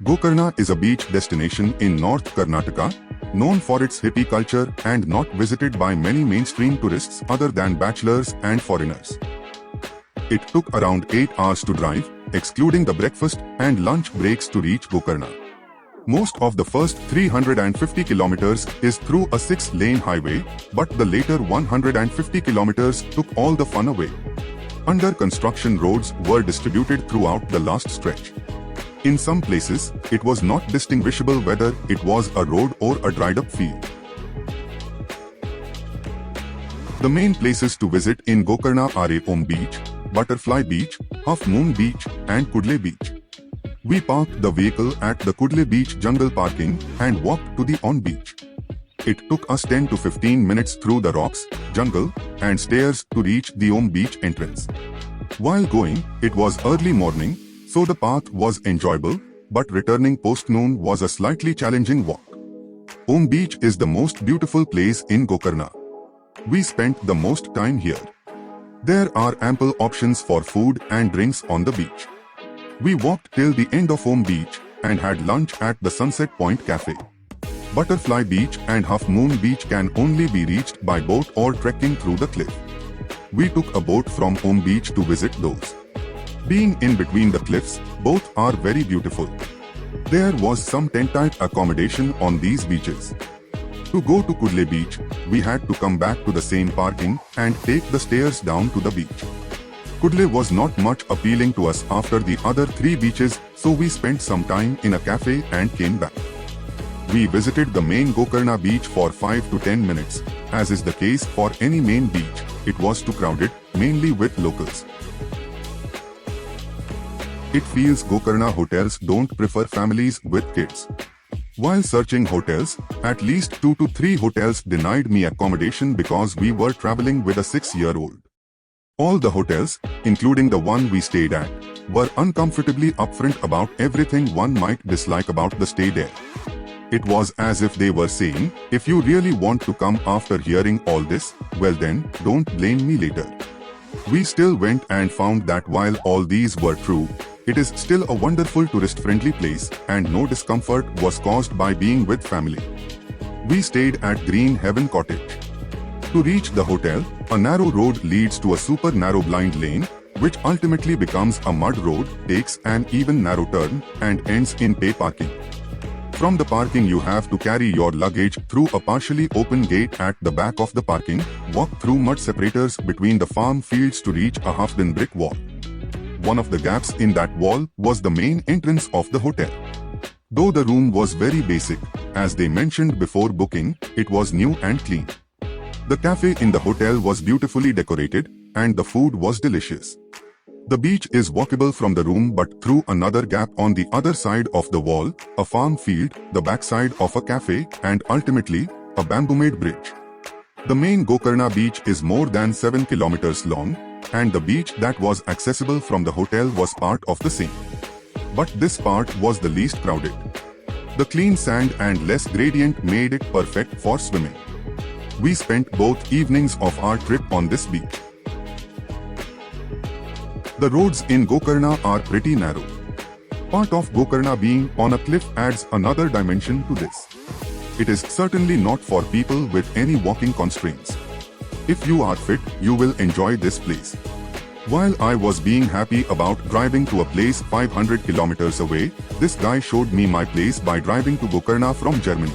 Gokarna is a beach destination in North Karnataka, known for its hippie culture and not visited by many mainstream tourists other than bachelors and foreigners. It took around 8 hours to drive, excluding the breakfast and lunch breaks to reach Gokarna. Most of the first 350 kilometers is through a 6-lane highway, but the later 150 kilometers took all the fun away. Under construction roads were distributed throughout the last stretch. In some places, it was not distinguishable whether it was a road or a dried-up field. The main places to visit in Gokarna are Om Beach, Butterfly Beach, Half Moon Beach, and Kudle Beach. We parked the vehicle at the Kudle Beach jungle parking and walked to the On Beach. It took us 10 to 15 minutes through the rocks, jungle, and stairs to reach the Om Beach entrance. While going, it was early morning, so the path was enjoyable, but returning post-noon was a slightly challenging walk. Om Beach is the most beautiful place in Gokarna. We spent the most time here. There are ample options for food and drinks on the beach. We walked till the end of Om Beach and had lunch at the Sunset Point Cafe. Butterfly Beach and Half Moon Beach can only be reached by boat or trekking through the cliff. We took a boat from Om Beach to visit those. Being in between the cliffs, both are very beautiful. There was some tent-type accommodation on these beaches. To go to Kudle Beach, we had to come back to the same parking and take the stairs down to the beach. Kudle was not much appealing to us after the other 3 beaches, so we spent some time in a cafe and came back. We visited the main Gokarna beach for 5 to 10 minutes. As is the case for any main beach, it was too crowded, mainly with locals. It feels Gokarna hotels don't prefer families with kids. While searching hotels, at least 2 to 3 hotels denied me accommodation because we were traveling with a 6-year-old. All the hotels, including the one we stayed at, were uncomfortably upfront about everything one might dislike about the stay there. It was as if they were saying, if you really want to come after hearing all this, well then, don't blame me later. We still went and found that while all these were true, it is still a wonderful tourist-friendly place and no discomfort was caused by being with family. We stayed at Green Heaven Cottage. To reach the hotel, a narrow road leads to a super narrow blind lane, which ultimately becomes a mud road, takes an even narrow turn, and ends in pay parking. From the parking you have to carry your luggage through a partially open gate at the back of the parking, walk through mud separators between the farm fields to reach a half-done brick wall. One of the gaps in that wall was the main entrance of the hotel. Though the room was very basic, as they mentioned before booking, it was new and clean. The cafe in the hotel was beautifully decorated, and the food was delicious. The beach is walkable from the room but through another gap on the other side of the wall, a farm field, the backside of a cafe, and ultimately, a bamboo-made bridge. The main Gokarna beach is more than 7 kilometers long, and the beach that was accessible from the hotel was part of the same. But this part was the least crowded. The clean sand and less gradient made it perfect for swimming. We spent both evenings of our trip on this beach. The roads in Gokarna are pretty narrow. Part of Gokarna being on a cliff adds another dimension to this. It is certainly not for people with any walking constraints. If you are fit, you will enjoy this place. While I was being happy about driving to a place 500 kilometers away, this guy showed me my place by driving to Gokarna from Germany.